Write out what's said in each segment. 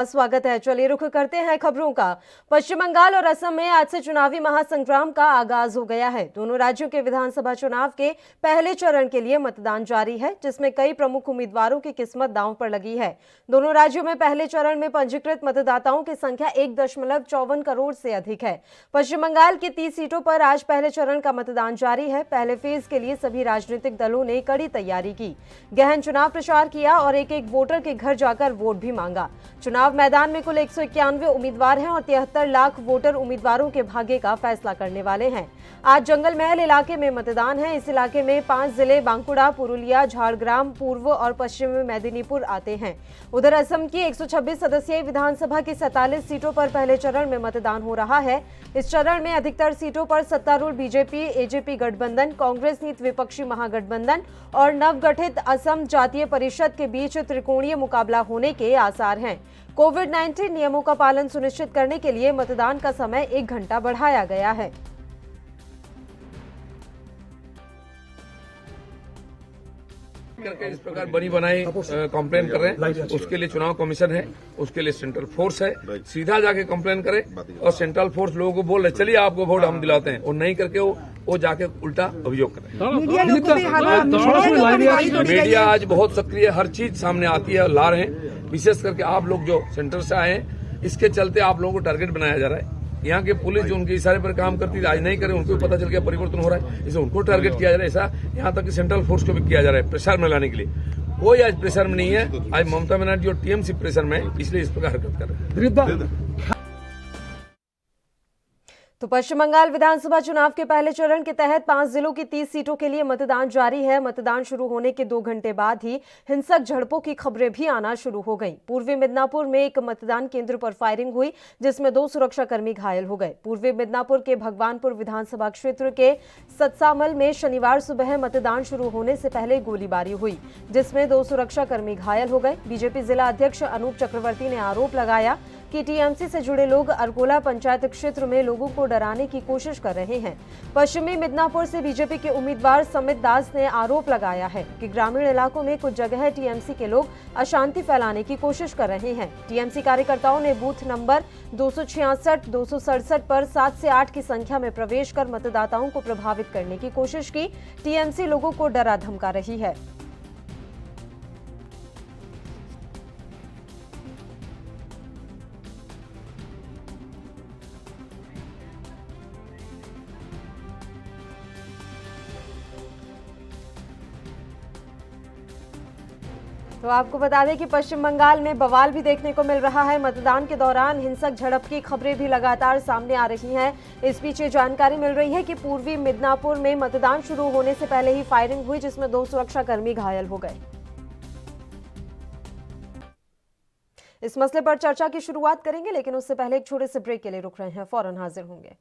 स्वागत है। चलिए रुख करते हैं खबरों का। पश्चिम बंगाल और असम में आज से चुनावी महासंग्राम का आगाज हो गया है। दोनों राज्यों के विधानसभा चुनाव के पहले चरण के लिए मतदान जारी है, जिसमें कई प्रमुख उम्मीदवारों की किस्मत दांव पर लगी है। दोनों राज्यों में पहले चरण में पंजीकृत मतदाताओं की संख्या 1.54 करोड़ से अधिक है। पश्चिम बंगाल की 30 सीटों पर आज पहले चरण का मतदान जारी है। पहले फेज के लिए सभी राजनीतिक दलों ने कड़ी तैयारी की, गहन चुनाव प्रचार किया और एक एक वोटर के घर जाकर वोट भी मांगा। चुनाव मैदान में कुल 191 उम्मीदवार हैं और 73 लाख वोटर उम्मीदवारों के भाग्य का फैसला करने वाले हैं। आज जंगल महल इलाके में मतदान है। इस इलाके में 5 जिले बांकुड़ा, पुरुलिया, झारग्राम, पूर्व और पश्चिम में मेदिनीपुर आते हैं। उधर असम की 126 सदस्यीय विधानसभा की 47 सीटों पर पहले चरण में मतदान हो रहा है। इस चरण में अधिकतर सीटों पर सत्तारूढ़ बीजेपी एजेपी गठबंधन, कांग्रेस नीत विपक्षी महागठबंधन और नवगठित असम जातीय परिषद के बीच त्रिकोणीय मुकाबला होने के आसार हैं। कोविड-19 नियमों का पालन सुनिश्चित करने के लिए मतदान का समय 1 घंटा बढ़ाया गया है। करके इस प्रकार बनी बनाई कंप्लेन कर रहे हैं, उसके लिए चुनाव कमीशन है, उसके लिए सेंट्रल फोर्स है। सीधा जाके कंप्लेन करें और सेंट्रल फोर्स लोगों को बोल रहे चलिए आपको वोट हम दिलाते हैं, और नहीं करके वो जाके उल्टा अभियोग करें। मीडिया आज बहुत सक्रिय, हर चीज सामने आती है, ला रहे हैं। विशेष करके आप लोग जो सेंटर से आए हैं, इसके चलते आप लोगों को टारगेट बनाया जा रहा है। यहाँ के पुलिस जो उनके इशारे पर काम करती थी, आज नहीं करे, उनको पता चल गया परिवर्तन हो रहा है, इसे उनको टारगेट किया जा रहा है। ऐसा यहाँ तक कि सेंट्रल फोर्स को भी किया जा रहा है प्रेशर में लाने के लिए। कोई आज प्रेशर में नहीं है। आज ममता बनर्जी और टीएमसी प्रेशर में है, इसलिए इस प्रकार हरकत कर रहे हैं। तो पश्चिम बंगाल विधानसभा चुनाव के पहले चरण के तहत 5 जिलों की 30 सीटों के लिए मतदान जारी है। मतदान शुरू होने के 2 घंटे बाद ही हिंसक झड़पों की खबरें भी आना शुरू हो गईं। पूर्वी मिदनापुर में एक मतदान केंद्र पर फायरिंग हुई, जिसमें 2 सुरक्षाकर्मी घायल हो गए। पूर्वी मिदनापुर के भगवानपुर विधानसभा क्षेत्र के सतसामल में शनिवार सुबह मतदान शुरू होने से पहले गोलीबारी हुई, जिसमें 2 सुरक्षाकर्मी घायल हो गए। बीजेपी जिला अध्यक्ष अनूप चक्रवर्ती ने आरोप लगाया कि टीएमसी से जुड़े लोग अरकोला पंचायत क्षेत्र में लोगों को डराने की कोशिश कर रहे हैं। पश्चिमी मिदनापुर से बीजेपी के उम्मीदवार समित दास ने आरोप लगाया है कि ग्रामीण इलाकों में कुछ जगह टीएमसी के लोग अशांति फैलाने की कोशिश कर रहे हैं। टीएमसी कार्यकर्ताओं ने बूथ नंबर 266, 267 पर 7 से 8 की संख्या में प्रवेश कर मतदाताओं को प्रभावित करने की कोशिश की। टीएमसी लोगों को डरा धमका रही है। तो आपको बता दें कि पश्चिम बंगाल में बवाल भी देखने को मिल रहा है। मतदान के दौरान हिंसक झड़प की खबरें भी लगातार सामने आ रही हैं। इस बीच ये जानकारी मिल रही है कि पूर्वी मिदनापुर में मतदान शुरू होने से पहले ही फायरिंग हुई, जिसमें 2 सुरक्षाकर्मी घायल हो गए। इस मसले पर चर्चा की शुरुआत करेंगे, लेकिन उससे पहले एक छोटे से ब्रेक के लिए रुक रहे हैं, फौरन हाजिर होंगे।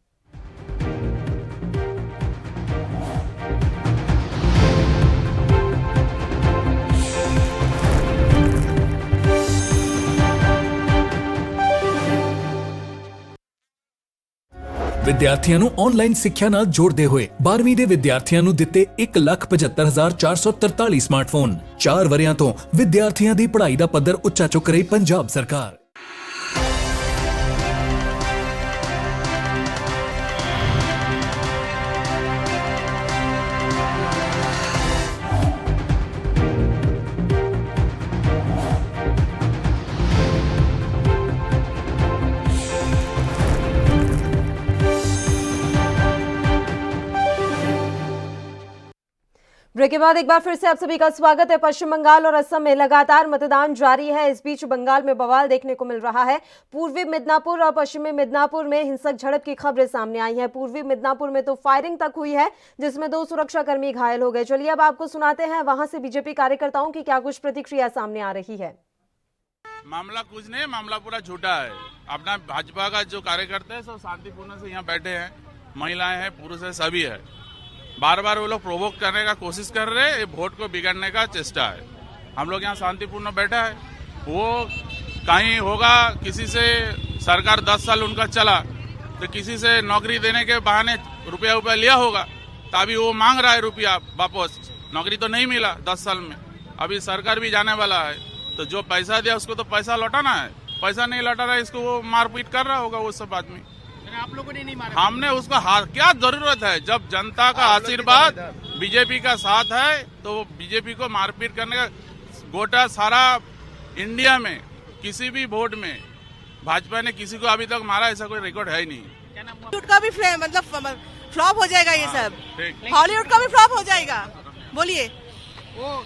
ਵਿਦਿਆਰਥੀਆਂ ਨੂੰ ਆਨਲਾਈਨ ਸਿੱਖਿਆ ਨਾਲ ਜੋੜਦੇ ਹੋਏ 12ਵੀਂ ਦੇ ਵਿਦਿਆਰਥੀਆਂ ਨੂੰ ਦਿੱਤੇ 1,75,443 ਸਮਾਰਟਫੋਨ। 4 ਵਰਿਆਂ ਤੋਂ ਵਿਦਿਆਰਥੀਆਂ ਦੀ ਪੜ੍ਹਾਈ ਦਾ ਪੱਧਰ ਉੱਚਾ ਚੁੱਕ ਰਹੀ ਪੰਜਾਬ ਸਰਕਾਰ। ब्रेक के बाद एक बार फिर से आप सभी का स्वागत है। पश्चिम बंगाल और असम में लगातार मतदान जारी है। इस बीच बंगाल में बवाल देखने को मिल रहा है। पूर्वी मिदनापुर और पश्चिमी मिदनापुर में हिंसक झड़प की खबरें सामने आई हैं। पूर्वी मिदनापुर में तो फायरिंग तक हुई है, जिसमें 2 सुरक्षाकर्मी घायल हो गए। चलिए अब आपको सुनाते हैं वहां से बीजेपी कार्यकर्ताओं की क्या कुछ प्रतिक्रिया सामने आ रही है। मामला कुछ नहीं, मामला पूरा झूठा है। अपना भाजपा का जो कार्यकर्ता है सब शांतिपूर्ण से यहाँ बैठे हैं, महिलाएं हैं, पुरुष है, सभी है। बार बार वो लोग प्रोवोक करने का कोशिश कर रहे हैं, वोट को बिगाड़ने का चेष्टा है। हम लोग यहाँ शांतिपूर्ण बैठा है। वो कहीं होगा किसी से सरकार 10 साल उनका चला तो किसी से नौकरी देने के बहाने रुपया लिया होगा, तभी वो मांग रहा है रुपया वापस। नौकरी तो नहीं मिला 10 साल में, अभी सरकार भी जाने वाला है, तो जो पैसा दिया उसको तो पैसा लौटाना है। पैसा नहीं लौटा रहा, इसको वो मारपीट कर रहा होगा वो सब आदमी। आप लोगों ने नहीं मारा? हमने उसको हाथ, क्या जरूरत है जब जनता का आशीर्वाद बीजेपी का साथ है तो बीजेपी को मारपीट करने का गोटा सारा इंडिया में किसी भी वोट में भाजपा ने किसी को अभी तक मारा ऐसा कोई रिकॉर्ड है ही नहीं। क्या नाम हुआ? हॉलीवुड का भी मतलब फ्लॉप हो जाएगा ये सब, ठीक। हॉलीवुड का भी फ्लॉप हो जाएगा। बोलिए। वो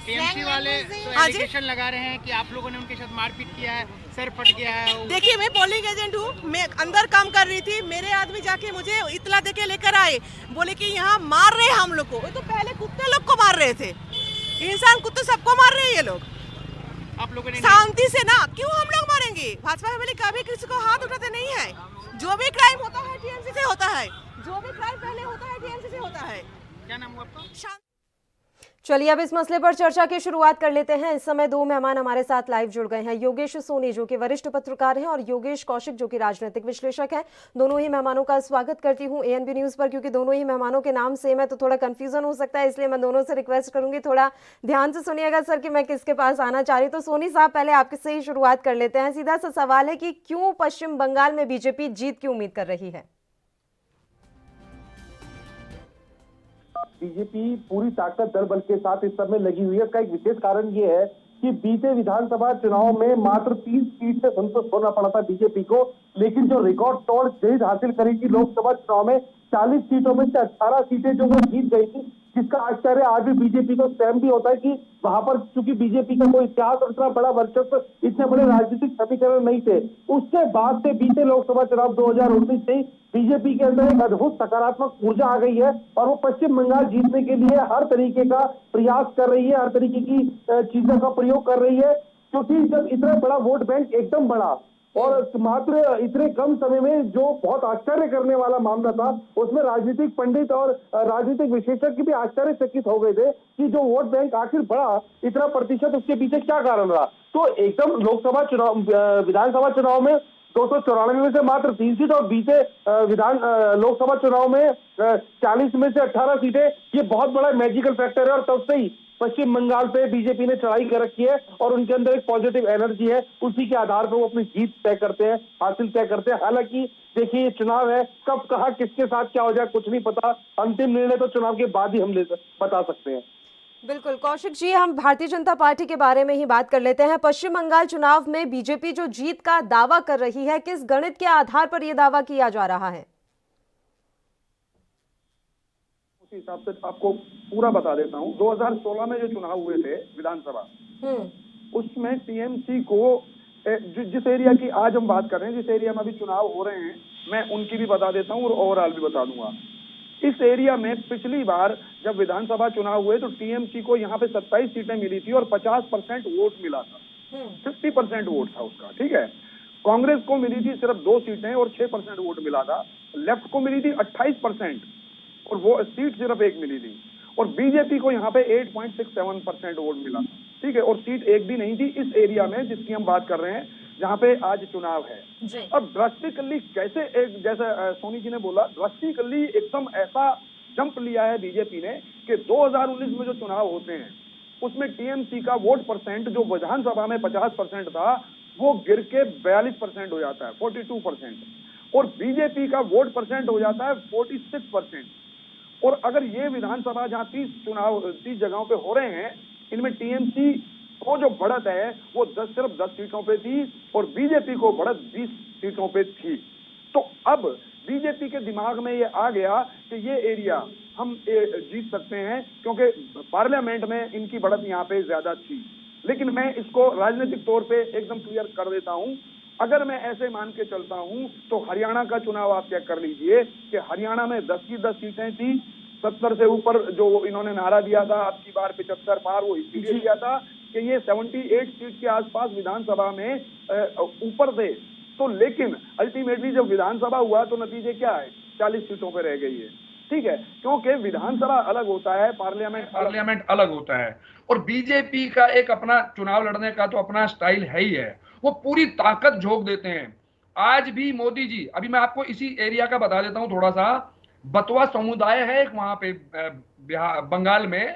टीएमसी वाले तो हाँ जी। एलिगेशन लगा रहे हैं कि आप लोगों ने उनके साथ मारपीट किया है, सर फट गया है। देखिए, मैं पोलिंग एजेंट हूँ, मैं अंदर काम कर रही थी, मेरे आदमी जाके मुझे इतला देके लेकर आए, बोले कि यहाँ मार रहे हैं हम लोग को। वो तो पहले कुत्ते लोग को मार रहे थे, इंसान कुत्ते सबको मार रहे हैं ये लोग। आप लोगों ने शांति से ना, क्यों हम लोग मारेंगे? भाजपा फैमिली कभी किसी को हाथ उठाते नहीं है। जो भी क्राइम होता है टीएमसी से होता है, जो भी क्राइम पहले होता है टीएमसी से होता है। क्या नाम हुआ आपका? चलिए अब इस मसले पर चर्चा की शुरुआत कर लेते हैं। इस समय दो मेहमान हमारे साथ लाइव जुड़ गए हैं, योगेश सोनी जो कि वरिष्ठ पत्रकार हैं और योगेश कौशिक जो कि राजनीतिक विश्लेषक हैं। दोनों ही मेहमानों का स्वागत करती हूं एएनबी न्यूज पर। क्योंकि दोनों ही मेहमानों के नाम सेम है तो थोड़ा कंफ्यूजन हो सकता है, इसलिए मैं दोनों से रिक्वेस्ट करूंगी थोड़ा ध्यान से सुनिएगा सर कि मैं किसके पास आना चाह रही हूँ। तो सोनी साहब, पहले आपसे ही शुरुआत कर लेते हैं। सीधा सा सवाल है कि क्यों पश्चिम बंगाल में बीजेपी जीत की उम्मीद कर रही है? बीजेपी पूरी ताकत दल बल के साथ इस समय लगी हुई है। इसका एक विशेष कारण ये है कि बीते विधानसभा चुनाव में मात्र 3 सीट से संतुष्ट होना पड़ा था बीजेपी को, लेकिन जो रिकॉर्ड तोड़ जीत हासिल करी थी लोकसभा चुनाव में 40 सीटों में से 18 सीटें जो वो जीत गई थी, जिसका आश्चर्य आज भी बीजेपी को स्वयं भी होता है कि वहां पर चूंकि बीजेपी का कोई इतिहास और इतना बड़ा वर्चस्व, इतने बड़े राजनीतिक समीकरण नहीं थे। उसके बाद से बीते लोकसभा चुनाव 2019 से बीजेपी के अंदर एक अद्भुत सकारात्मक ऊर्जा आ गई है और वो पश्चिम बंगाल जीतने के लिए हर तरीके का प्रयास कर रही है, हर तरीके की चीजों का प्रयोग कर रही है। क्योंकि जब इतना बड़ा वोट बैंक एकदम बढ़ा और मात्र इतने कम समय में, जो बहुत आश्चर्य करने वाला मामला था, उसमें राजनीतिक पंडित और राजनीतिक विशेषज्ञ भी आश्चर्यचकित हो गए थे कि जो वोट बैंक आखिर बढ़ा इतना प्रतिशत, उसके पीछे क्या कारण रहा। तो एकदम लोकसभा चुनाव, विधानसभा चुनाव में 294 में से मात्र 3 सीट और बीते लोकसभा चुनाव में 40 में से 18 सीटें, ये बहुत बड़ा मैजिकल फैक्टर है। और तब से ही पश्चिम बंगाल पे बीजेपी ने चढ़ाई कर रखी है और उनके अंदर एक पॉजिटिव एनर्जी है, उसी के आधार पर वो अपनी जीत तय करते हैं, हासिल तय करते हैं। हालांकि देखिए, ये चुनाव है, कब कहा किसके साथ क्या हो जाए कुछ नहीं पता, अंतिम निर्णय तो चुनाव के बाद ही हम बता सकते हैं। बिल्कुल कौशिक जी, हम भारतीय जनता पार्टी के बारे में ही बात कर लेते हैं। पश्चिम बंगाल चुनाव में बीजेपी जो जीत का दावा कर रही है, किस गणित के आधार पर यह दावा किया जा रहा है? उसी हिसाब से आपको पूरा बता देता हूँ। 2016 में जो चुनाव हुए थे विधानसभा, उसमें टीएमसी को जिस एरिया की आज हम बात कर रहे हैं, जिस एरिया में अभी चुनाव हो रहे हैं, मैं उनकी भी बता देता हूँ और ओवरऑल भी बता दूंगा। इस एरिया में पिछली बार जब विधानसभा चुनाव हुए तो टीएमसी को यहाँ पे 27 सीटें मिली थी और 50% वोट मिला था, 50% वोट था उसका, ठीक है। कांग्रेस को मिली थी सिर्फ 2 सीटें और 6% वोट मिला था। लेफ्ट को मिली थी 28% और वो सीट सिर्फ 1 मिली थी। और बीजेपी को यहाँ पे 8.67% वोट मिला, ठीक है, और सीट एक भी नहीं थी इस एरिया में जिसकी हम बात कर रहे हैं, जहाँ पे आज चुनाव है। अब ड्रास्टिकली कैसे, एक जैसा सोनी जी ने बोला, ड्रास्टिकली एकदम ऐसा जंप लिया है बीजेपी ने कि 2019 में जो चुनाव होते हैं उसमें टीएमसी का वोट परसेंट जो विधानसभा में 50% था, वो गिर के 42% हो जाता है, 42%, और बीजेपी का वोट परसेंट हो जाता है 46%। और अगर ये विधानसभा जहाँ 30 जगहों पे हो रहे हैं, इनमें टीएमसी को जो बढ़त है वो सिर्फ 10 सीटों पे थी और बीजेपी को बढ़त 20 सीटों पे थी। तो अब बीजेपी के दिमाग में ये आ गया कि ये एरिया हम जीत सकते हैं, क्योंकि पार्लियामेंट में इनकी बढ़त यहाँ पे ज्यादा थी। लेकिन मैं इसको राजनीतिक तौर पे एकदम क्लियर कर देता हूँ। अगर मैं ऐसे मान के चलता हूँ तो हरियाणा का चुनाव आप चेक कर लीजिए कि हरियाणा में 10 की 10 सीटें थी, 70 से ऊपर जो इन्होंने नारा दिया था, अब की बार 75 पार, वो इसलिए दिया था कि ये 78 सीट के आसपास विधानसभा में ऊपर थे। तो लेकिन अल्टीमेटली जब विधानसभा हुआ तो नतीजे क्या है, 40 सीटों पे रह गई है, ठीक है, क्योंकि विधानसभा अलग होता है, पार्लियामेंट अलग होता है। और बीजेपी का एक अपना चुनाव लड़ने का तो अपना स्टाइल है ही है, वो पूरी ताकत झोंक देते हैं। आज भी मोदी जी, अभी मैं आपको इसी एरिया का बता देता हूं थोड़ा सा, बतवा समुदाय है एक वहां पे बंगाल में,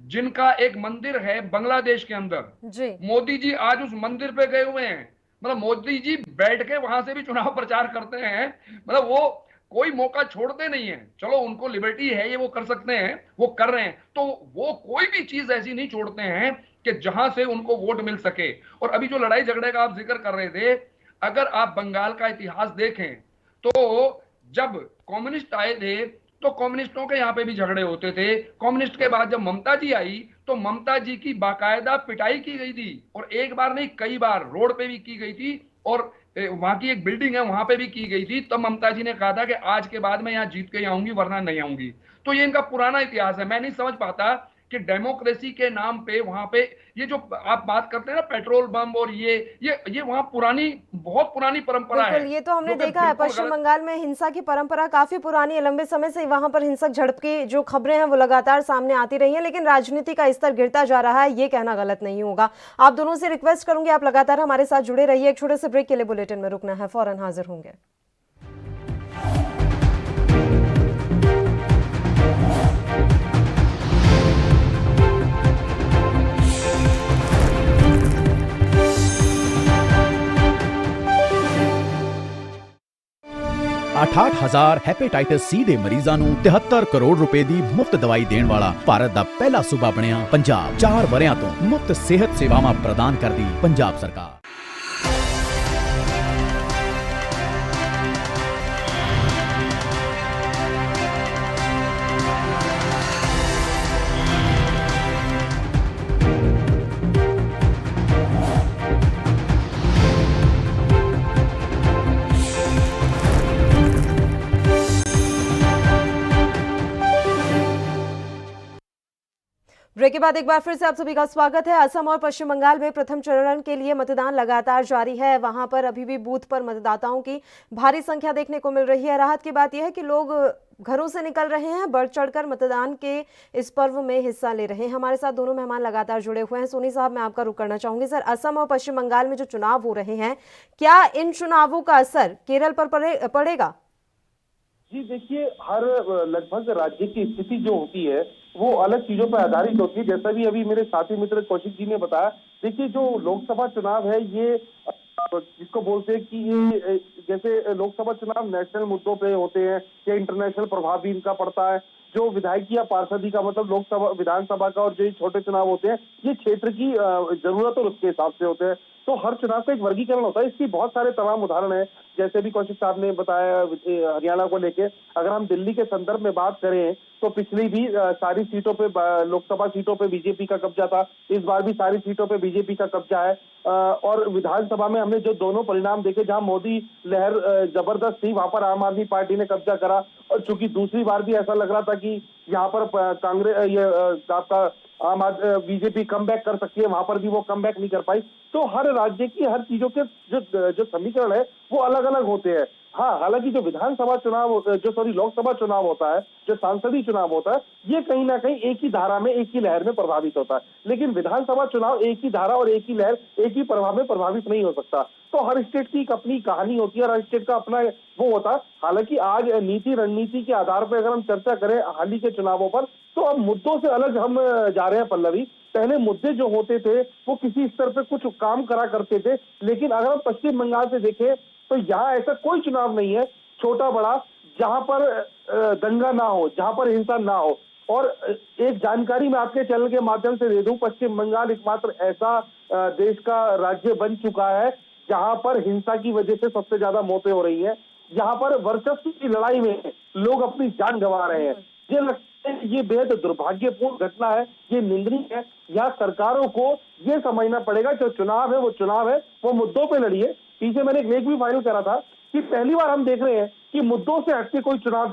जिनका एक मंदिर है बांग्लादेश के अंदर। मोदी जी आज उस मंदिर पे गए हुए हैं मतलब मोदी जी बैठ के वहां से भी चुनाव प्रचार करते हैं, मतलब वो कोई मौका छोड़ते नहीं है। चलो उनको लिबर्टी है, ये वो कर सकते हैं, वो कर रहे हैं, तो वो कोई भी चीज ऐसी नहीं छोड़ते हैं कि जहां से उनको वोट मिल सके। और अभी जो लड़ाई झगड़े का आप जिक्र कर रहे थे, अगर आप बंगाल का इतिहास देखें तो जब कम्युनिस्ट आए थे तो कम्युनिस्टों के यहाँ पे भी झगड़े होते थे। कम्युनिस्ट के बाद जब ममता जी आई तो ममता जी की बाकायदा पिटाई की गई थी, और एक बार नहीं कई बार रोड पे भी की गई थी, और वहां की एक बिल्डिंग है वहां पे भी की गई थी। तब ममता जी ने कहा था कि आज के बाद मैं यहाँ जीत के आऊंगी वरना नहीं आऊंगी। तो ये इनका पुराना इतिहास है। मैं नहीं समझ पाता कि डेमोक्रेसी के नाम पे वहां पे ये जो आप बात करते हैं ना पेट्रोल बम और ये वहां पुरानी, बहुत पुरानी परंपरा है। बिल्कुल, ये तो हमने देखा है पश्चिम बंगाल में हिंसा की परंपरा काफी पुरानी है, लंबे समय से वहां पर हिंसक झड़प की जो खबरें हैं वो लगातार सामने आती रही हैं, लेकिन राजनीति का स्तर गिरता जा रहा है, ये कहना गलत नहीं होगा। आप दोनों से रिक्वेस्ट करूंगी आप लगातार हमारे साथ जुड़े रहिए, एक छोटे से ब्रेक के लिए बुलेटिन में रुकना है, फौरन हाजिर होंगे। अठाठ हजार ਹੈਪੇਟਾਈਟਸ ਸੀ ਦੇ ਮਰੀਜ਼ਾਂ ਨੂੰ 73 ਕਰੋੜ ਰੁਪਏ ਦੀ ਮੁਫਤ ਦਵਾਈ ਦੇਣ ਵਾਲਾ ਭਾਰਤ ਦਾ ਪਹਿਲਾ ਸੂਬਾ ਬਣਿਆ ਪੰਜਾਬ। 4 ਵਰਿਆਂ ਤੋਂ ਮੁਫਤ ਸਿਹਤ ਸੇਵਾਵਾਂ ਪ੍ਰਦਾਨ ਕਰਦੀ ਪੰਜਾਬ ਸਰਕਾਰ। ब्रेक के बाद एक बार फिर से आप सभी का स्वागत है। असम और पश्चिम बंगाल में प्रथम चरण के लिए मतदान लगातार जारी है। वहां पर अभी भी बूथ पर मतदाताओं की भारी संख्या देखने को मिल रही है। राहत की बात यह है कि लोग घरों से निकल रहे हैं, बढ़ चढ़कर मतदान के इस पर्व में हिस्सा ले रहे हैं। हमारे साथ दोनों मेहमान लगातार जुड़े हुए हैं। सोनी साहब, मैं आपका रुख करना चाहूंगी। सर, असम और पश्चिम बंगाल में जो चुनाव हो रहे हैं, क्या इन चुनावों का असर केरल पर पड़ेगा? जी देखिए, हर लगभग राज्य की स्थिति जो होती है वो अलग चीजों पर आधारित होती है। जैसा भी अभी मेरे साथी मित्र कौशिक जी ने बताया, देखिए जो लोकसभा चुनाव है ये जिसको बोलते हैं कि ये जैसे लोकसभा चुनाव नेशनल मुद्दों पे होते हैं या इंटरनेशनल प्रभाव भी इनका पड़ता है। जो विधायकी या पार्षदी का मतलब लोकसभा विधानसभा का और जो छोटे चुनाव होते हैं ये क्षेत्र की जरूरत और उसके हिसाब से होते हैं। तो हर चुनाव का एक वर्गीकरण होता है। इसकी बहुत सारे तमाम उदाहरण हैं, जैसे भी कौशिक साहब ने बताया हरियाणा को लेके। अगर हम दिल्ली के संदर्भ में बात करें तो पिछली भी सारी सीटों पे, लोकसभा सीटों पे बीजेपी का कब्जा था, इस बार भी सारी सीटों पे बीजेपी का कब्जा है। और विधानसभा में हमने जो दोनों परिणाम देखे, जहां मोदी लहर जबरदस्त थी वहां पर आम आदमी पार्टी ने कब्जा करा, और चूंकि दूसरी बार भी ऐसा लग रहा था कि यहाँ पर कांग्रेस आपका बीजेपी कम बैक कर सकती है, वहां पर भी वो कम बैक नहीं कर पाई। तो हर राज्य की हर चीजों के जो समीकरण है वो अलग अलग होते हैं। हाँ, हालांकि जो विधानसभा चुनाव लोकसभा चुनाव होता है, जो सांसदीय चुनाव होता है, ये कहीं ना कहीं एक ही धारा में, एक ही लहर में प्रभावित होता है। लेकिन विधानसभा चुनाव एक ही धारा और एक ही लहर, एक ही प्रभाव में प्रभावित नहीं हो सकता। तो हर स्टेट की एक अपनी कहानी होती है, हर स्टेट का अपना वो होता है। हालांकि आज नीति रणनीति के आधार पर अगर हम चर्चा करें हाल ही के चुनावों पर, तो अब मुद्दों से अलग हम जा रहे हैं पल्लवी। पहले मुद्दे जो होते थे वो किसी स्तर पे कुछ काम करा करते थे, लेकिन अगर हम पश्चिम बंगाल से देखें तो यहाँ ऐसा कोई चुनाव नहीं है, छोटा बड़ा, जहां पर दंगा ना हो, जहां पर हिंसा ना हो। और एक जानकारी मैं आपके चैनल के माध्यम से दे दूं, पश्चिम बंगाल एकमात्र ऐसा देश का राज्य बन चुका है जहां पर हिंसा की वजह से सबसे ज्यादा मौतें हो रही हैं। यहाँ पर वर्चस्व की लड़ाई में लोग अपनी जान गंवा रहे हैं। ये लगता है ये बेहद दुर्भाग्यपूर्ण घटना है, ये निंदनीय है। यहाँ सरकारों को ये समझना पड़ेगा जो चुनाव है वो मुद्दों पे लड़िए। पीछे मैंने एक लेख भी फाइल करा था कि पहली बार हम देख रहे हैं कि मुद्दों से हटके कोई चुनाव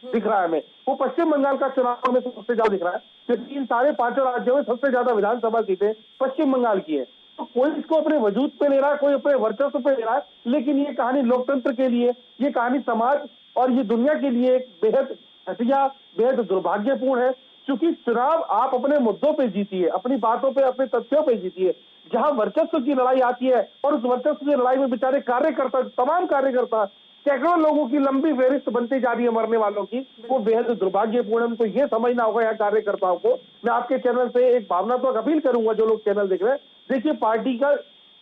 दिख रहा है हमें। वो पश्चिम बंगाल का चुनाव में सबसे ज्यादा दिख रहा है, क्योंकि इन सारे 5 राज्यों में सबसे ज्यादा विधानसभा सीटें पश्चिम बंगाल की है। तो कोई इसको अपने वजूद पे ले रहा है, कोई अपने वर्चस्व पे ले रहा है, लेकिन ये कहानी लोकतंत्र के लिए, ये कहानी समाज और ये दुनिया के लिए एक बेहद घटिया, बेहद दुर्भाग्यपूर्ण है। क्योंकि चुनाव आप अपने मुद्दों पे जीतिए, अपनी बातों पे, अपने तथ्यों पे जीतिए। जहां वर्चस्व की लड़ाई आती है और उस वर्चस्व की लड़ाई में बेचारे कार्यकर्ता, तमाम कार्यकर्ता, सैकड़ों लोगों की लंबी फेहरिस्त बनती जा रही है मरने वालों की, वो बेहद दुर्भाग्यपूर्ण है। उनको ये समझना होगा यहाँ कार्यकर्ताओं को। मैं आपके चैनल से एक भावनात्मक अपील करूंगा, जो लोग चैनल देख रहे हैं, देखिए पार्टी का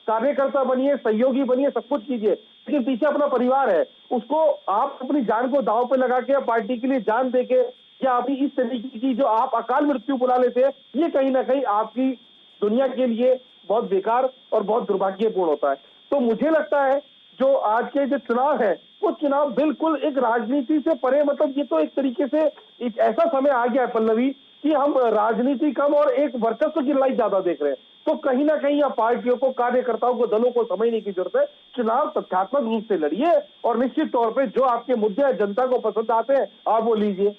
कार्यकर्ता बनिए, सहयोगी बनिए, सब कुछ कीजिए, लेकिन पीछे अपना परिवार है, उसको आप अपनी जान को दांव पे लगा के पार्टी के लिए जान देके या अभी इस तरीके की जो आप अकाल मृत्यु बुला लेते हैं, ये कहीं ना कहीं आपकी दुनिया के लिए बहुत बेकार और बहुत दुर्भाग्यपूर्ण होता है। तो मुझे लगता है जो आज के जो चुनाव है वो चुनाव बिल्कुल एक राजनीति से परे, मतलब ये तो एक तरीके से एक ऐसा समय आ गया है पल्लवी कि हम राजनीति कम और एक वर्चस्व की लड़ाई ज्यादा देख रहे हैं। तो कहीं ना कहीं आप पार्टियों को, कार्यकर्ताओं को, दलों को समझने की जरूरत है। चुनाव तथ्यात्मक रूप से लड़िए और निश्चित तौर पे जो आपके मुद्दे जनता को पसंद आते हैं आप वो लीजिए।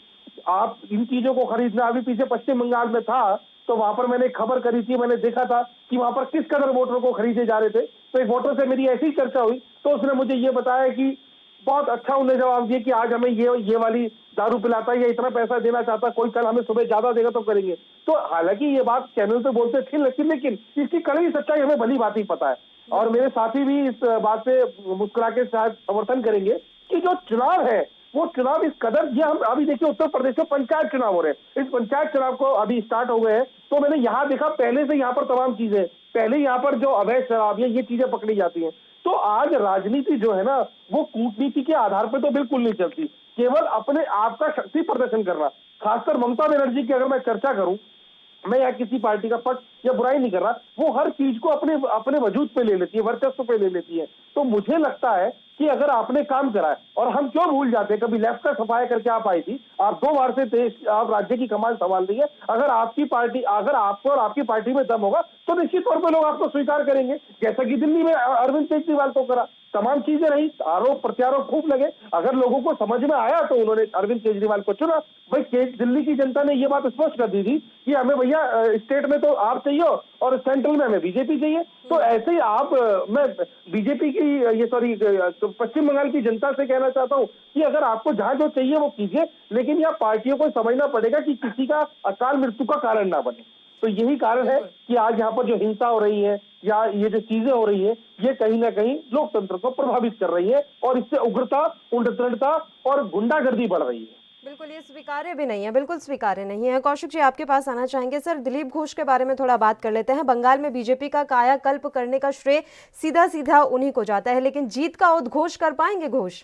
आप इन चीजों को खरीदना, अभी पीछे पश्चिम बंगाल में था तो वहां पर मैंने खबर करी थी, मैंने देखा था कि वहां पर किस कदर वोटर को खरीदे जा रहे थे। तो एक वोटर से मेरी ऐसी चर्चा हुई तो उसने मुझे ये बताया कि बहुत अच्छा उन्हें जवाब दिया कि आज हमें ये वाली दारू पिलाता है या इतना पैसा देना चाहता, कोई कल हमें सुबह ज्यादा देगा तो करेंगे। तो हालांकि ये बात चैनल पे बोलते थे, लेकिन इसकी कड़वी सच्चाई हमें भली बात ही पता है और मेरे साथी भी इस बात से मुस्कुरा के साथ समर्थन करेंगे कि जो चुनाव है वो चुनाव इस कदर, ये हम अभी देखिए उत्तर प्रदेश में पंचायत चुनाव हो रहे हैं, इस पंचायत चुनाव को अभी स्टार्ट हो गए हैं। तो मैंने यहाँ देखा पहले से यहाँ पर तमाम चीजें, पहले यहाँ पर जो अवैध शराब ये चीजें पकड़ी जाती हैं। तो आज राजनीति जो है ना वो कूटनीति के आधार पर तो बिल्कुल नहीं चलती, केवल अपने आप का शक्ति प्रदर्शन करना। खासकर ममता बनर्जी की अगर मैं चर्चा करूं, मैं यहाँ किसी पार्टी का पक्ष या बुराई नहीं कर रहा, वो हर चीज को अपने वजूद पे ले लेती है, वर्चस्व पे ले लेती है। तो मुझे लगता है कि अगर आपने काम करा है, और हम क्यों भूल जाते हैं, कभी लेफ्ट का सफाया करके आप आई थी, आप 2 बार से देश, आप राज्य की कमान संभाल रही है। अगर आपकी पार्टी, अगर आपको और आपकी पार्टी में दम होगा तो निश्चित तौर पर लोग आपको स्वीकार करेंगे, जैसा कि दिल्ली में अरविंद केजरीवाल को करा। तमाम चीजें रही, आरोप प्रत्यारोप खूब लगे, अगर लोगों को समझ में आया तो उन्होंने अरविंद केजरीवाल को चुना। भाई दिल्ली की जनता ने ये बात स्पष्ट कर दी थी कि हमें भैया स्टेट में तो आप चाहिए और सेंट्रल में हमें बीजेपी चाहिए। तो ऐसे ही मैं बीजेपी की पश्चिम बंगाल की जनता से कहना चाहता हूं कि अगर आपको जहां जो चाहिए वो कीजिए, लेकिन यह पार्टियों को समझना पड़ेगा कि किसी का अकाल मृत्यु का कारण ना बने। तो यही कारण है कि आज यहाँ पर जो हिंसा हो रही है या ये जो चीजें हो रही है, ये कहीं ना कहीं लोकतंत्र को प्रभावित कर रही है और इससे उग्रता, उद्दंडता और गुंडागर्दी बढ़ रही है। बिल्कुल ये स्वीकार्य भी नहीं है, बिल्कुल स्वीकार्य नहीं है। कौशिक जी आपके पास आना चाहेंगे। सर, दिलीप घोष के बारे में थोड़ा बात कर लेते हैं। बंगाल में बीजेपी का कायाकल्प करने का श्रेय सीधा सीधा उन्हीं को जाता है, लेकिन जीत का उद्घोष कर पाएंगे घोष?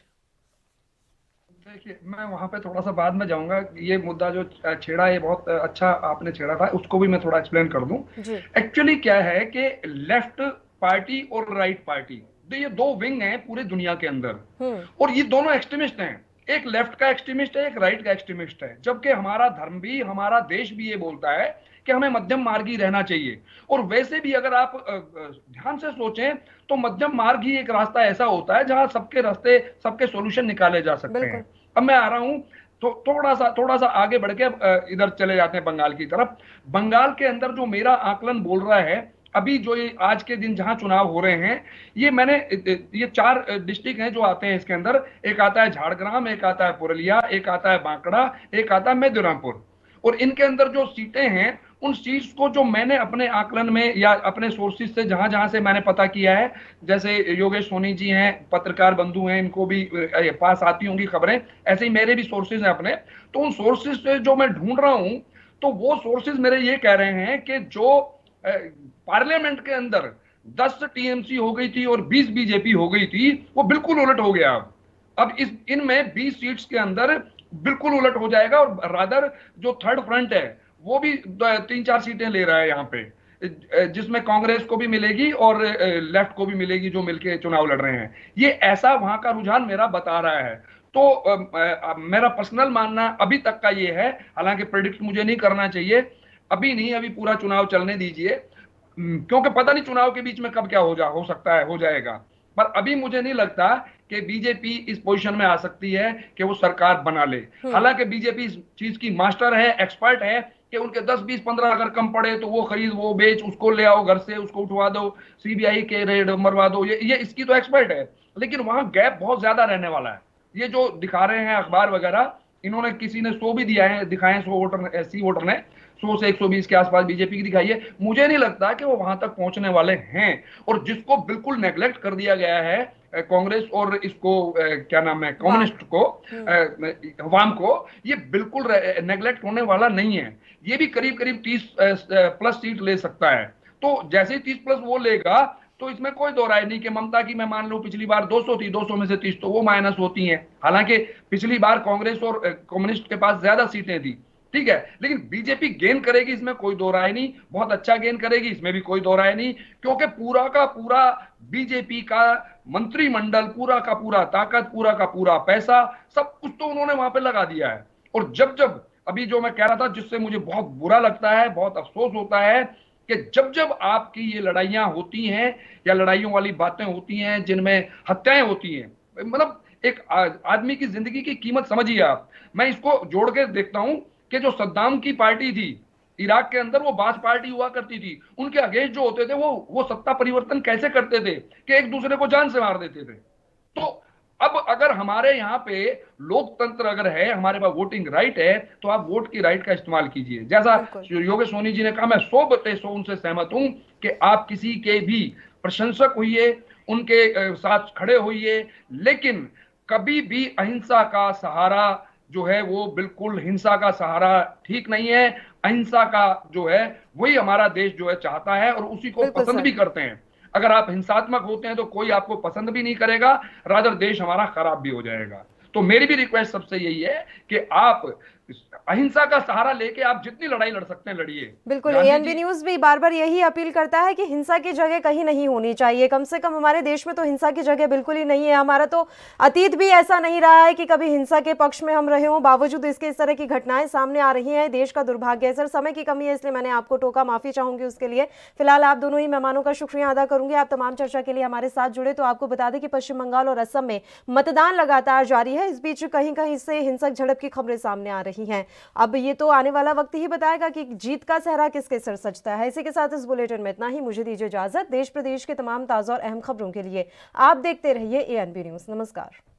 देखिए, मैं वहां पे थोड़ा सा बाद में जाऊंगा। ये मुद्दा जो छेड़ा, ये बहुत अच्छा आपने छेड़ा था, उसको भी मैं थोड़ा एक्सप्लेन कर दूं। एक्चुअली क्या है कि लेफ्ट पार्टी और राइट पार्टी, ये 2 विंग हैं पूरे दुनिया के अंदर, और ये दोनों एक्सट्रीमिस्ट हैं। एक लेफ्ट का एक्सट्रीमिस्ट है, एक राइट का एक्सट्रीमिस्ट है। जबकि हमारा धर्म भी, हमारा देश भी ये बोलता है कि हमें मध्यम मार्गी रहना चाहिए। और वैसे भी अगर आप ध्यान से सोचें तो मध्यम मार्ग ही एक रास्ता ऐसा होता है जहां सबके सॉल्यूशन निकाले जा सकते हैं। अब मैं आ रहा हूं तो थोड़ा सा आगे बढ़ के इधर चले जाते हैं बंगाल की तरफ। बंगाल के अंदर जो मेरा आकलन बोल रहा है, अभी जो ये आज के दिन जहां चुनाव हो रहे हैं, ये 4 डिस्ट्रिक्ट हैं जो आते हैं इसके अंदर। एक आता है झारग्राम, एक आता है पुरुलिया, एक आता है बांकड़ा, एक आता है मेदिनीपुर। और इनके अंदर जो सीटें हैं, उन सीट्स को जो मैंने अपने आकलन में या अपने सोर्सेज से जहां से मैंने पता किया है, जैसे योगेश सोनी जी हैं, पत्रकार बंधु हैं, इनको भी पास आती होंगी खबरें, ऐसे ही मेरे भी सोर्सेज हैं अपने। तो उन सोर्सेज से जो मैं ढूंढ रहा हूं, तो वो सोर्सेज मेरे ये कह रहे हैं कि जो पार्लियामेंट के अंदर 10 टीएमसी हो गई थी और 20 बीजेपी हो गई थी, वो बिल्कुल उलट हो गया। अब इनमें 20 सीट्स के अंदर बिल्कुल उलट हो जाएगा, और रादर जो थर्ड फ्रंट है वो भी 3-4 सीटें ले रहा है यहाँ पे, जिसमें कांग्रेस को भी मिलेगी और लेफ्ट को भी मिलेगी, जो मिलके चुनाव लड़ रहे हैं। ये ऐसा वहां का रुझान मेरा बता रहा है। तो मेरा पर्सनल मानना अभी तक का ये है, हालांकि प्रेडिक्ट मुझे नहीं करना चाहिए, अभी नहीं, अभी पूरा चुनाव चलने दीजिए, क्योंकि पता नहीं चुनाव के बीच में कब क्या हो सकता है, हो जाएगा। पर अभी मुझे नहीं लगता कि बीजेपी इस पोजीशन में आ सकती है कि वो सरकार बना ले। हालांकि बीजेपी इस चीज की मास्टर है, एक्सपर्ट है कि उनके 10, 20, 15 अगर कम पड़े तो वो खरीद, वो बेच, उसको ले आओ घर से, उसको उठवा दो, सीबीआई के रेड मरवा दो, ये इसकी तो एक्सपर्ट है। लेकिन वहां गैप बहुत ज्यादा रहने वाला है। ये जो दिखा रहे हैं अखबार वगैरह, इन्होंने किसी ने 100 भी दिखाए 100 वोटर, एससी वोटर ने 100 से 120 के आसपास बीजेपी की दिखाई है। मुझे नहीं लगता कि वो वहां तक पहुंचने वाले हैं। और जिसको बिल्कुल नेग्लेक्ट कर दिया गया है, कांग्रेस और इसको क्या नाम है, कम्युनिस्ट को, वाम को, ये बिल्कुल नेग्लेक्ट होने वाला नहीं है। ये भी करीब 30 प्लस सीट ले सकता है। तो जैसे ही 30 प्लस वो लेगा, तो इसमें कोई दो राय नहीं कि ममता की मैं मान लूं पिछली बार 200 थी, 200 में से 30 तो वो माइनस होती हैं। हालांकि पिछली बार कांग्रेस और कम्युनिस्ट के पास ज्यादा सीटें थी, ठीक है, लेकिन बीजेपी गेन करेगी, इसमें कोई दो राय नहीं, बहुत अच्छा गेन करेगी, इसमें भी कोई दो राय नहीं, क्योंकि पूरा का पूरा बीजेपी का मंत्रिमंडल, पूरा का पूरा ताकत, पूरा का पूरा पैसा, सब कुछ तो उन्होंने वहां पे लगा दिया है। और जब जब अभी जो मैं कह रहा था, जिससे मुझे बहुत बुरा लगता है, बहुत अफसोस होता है कि जब जब आपकी ये लड़ाइयां होती हैं या लड़ाइयों वाली बातें होती हैं जिनमें हत्याएं होती हैं, मतलब एक आदमी की जिंदगी की कीमत समझिए आप। मैं इसको जोड़ के देखता हूं कि जो सद्दाम की पार्टी थी इराक के अंदर, वो बास पार्टी हुआ करती थी, उनके अगेंस्ट जो होते थे वो सत्ता परिवर्तन कैसे करते थे कि एक दूसरे को जान से मार देते थे। तो अब अगर हमारे यहाँ पे लोकतंत्र अगर है, हमारे पास वोटिंग राइट है, तो आप वोट की राइट का इस्तेमाल कीजिए। जैसा योगेश सोनी जी ने कहा, मैं 100/100 उनसे सहमत हूं कि आप किसी के भी प्रशंसक होइए, उनके साथ खड़े होइए, लेकिन कभी भी अहिंसा का सहारा जो है वो बिल्कुल हिंसा का सहारा ठीक नहीं है। अहिंसा का जो है वही हमारा देश जो है चाहता है और उसी को पसंद भी करते हैं। अगर आप हिंसात्मक होते हैं तो कोई आपको पसंद भी नहीं करेगा, रादर देश हमारा खराब भी हो जाएगा। तो मेरी भी रिक्वेस्ट सबसे यही है कि आप अहिंसा का सहारा लेके आप जितनी लड़ाई लड़ सकते हैं लड़िए। बिल्कुल, एएनबी न्यूज भी बार बार यही अपील करता है कि हिंसा की जगह कहीं नहीं होनी चाहिए। कम से कम हमारे देश में तो हिंसा की जगह बिल्कुल ही नहीं है। हमारा तो अतीत भी ऐसा नहीं रहा है कि कभी हिंसा के पक्ष में हम रहे हों, बावजूद इसके इस तरह की घटनाएं सामने आ रही हैं। देश का दुर्भाग्य है। सर, समय की कमी है इसलिए मैंने आपको टोका, माफी चाहूंगी उसके लिए। फिलहाल आप दोनों ही मेहमानों का शुक्रिया अदा करूंगी, आप तमाम चर्चा के लिए हमारे साथ जुड़े। तो आपको बता दें कि पश्चिम बंगाल और असम में मतदान लगातार जारी है। इस बीच कहीं कहीं से हिंसक झड़प की खबरें सामने आ रही हैं। अब ये तो आने वाला वक्त ही बताएगा कि जीत का सेहरा किसके सर सजता है। इसी के साथ इस बुलेटिन में इतना ही। मुझे दीजिए इजाजत। देश प्रदेश के तमाम ताजा और अहम खबरों के लिए आप देखते रहिए एएनबी न्यूज। नमस्कार।